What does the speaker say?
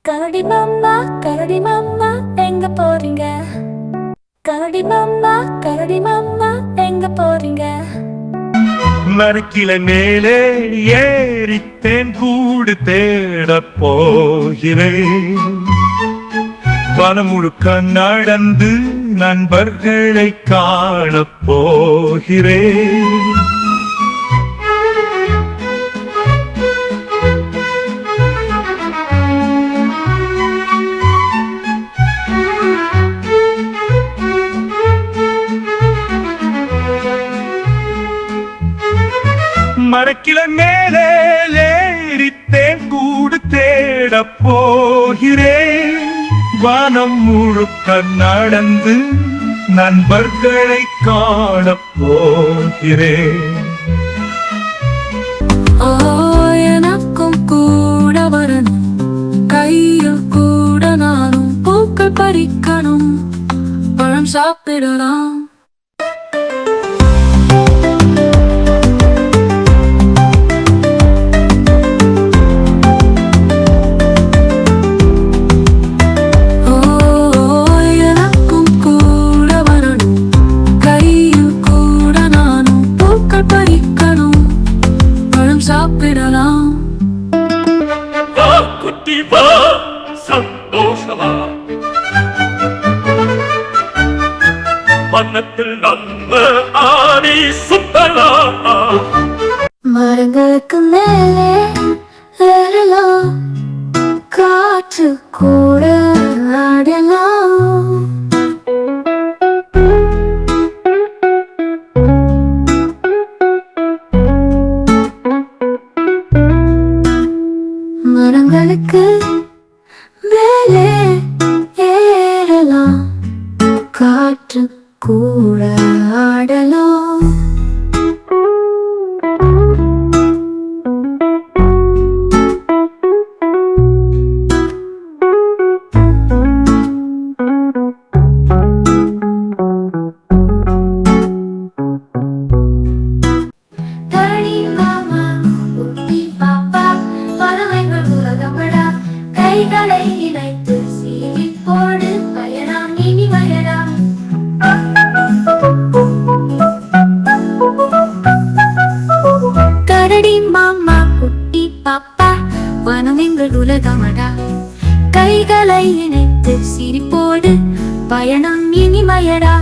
கரடி மாமா எங்க போறீங்க? கரடி மாமா எங்க போறீங்க? மரக்கிளை மேலே ஏறித்தேன் கூடு தேட போகிறேன். வனம் முழுக்க நடந்து நண்பர்களை காணப் போகிறேன். மரக்கிளை மேலே ஏறித்தேன் கூடு தேட போகிறேன். வனம் முழுக்க நடந்து நண்பர்களை காணப் போகிறேன். எனக்கும் கூட வரணும், கையில் கூட நானும் பூக்கள் பறிக்கணும், பழம் சாப்பிடலாம். குட்டி வா சந்தோஷமா, வண்ணத்தில் நம்ம ஆடி சுத்தலாம். மரங்களுக்கு மேலே ஏறலாம், காற்று கூட ஆடலாம். மரங்களுக்கு மேலே ஏறலாம், காற்று கூட ஆடலாம். கைகளை இணைத்து சீவி போடு, பயணம் இனி மயலாம். கரடி மாமா குட்டி பாப்பா, வனம் எங்கள் உலகமடா. கைகளை இணைத்து சிரிப்போடு, பயணம் இனிமையடா.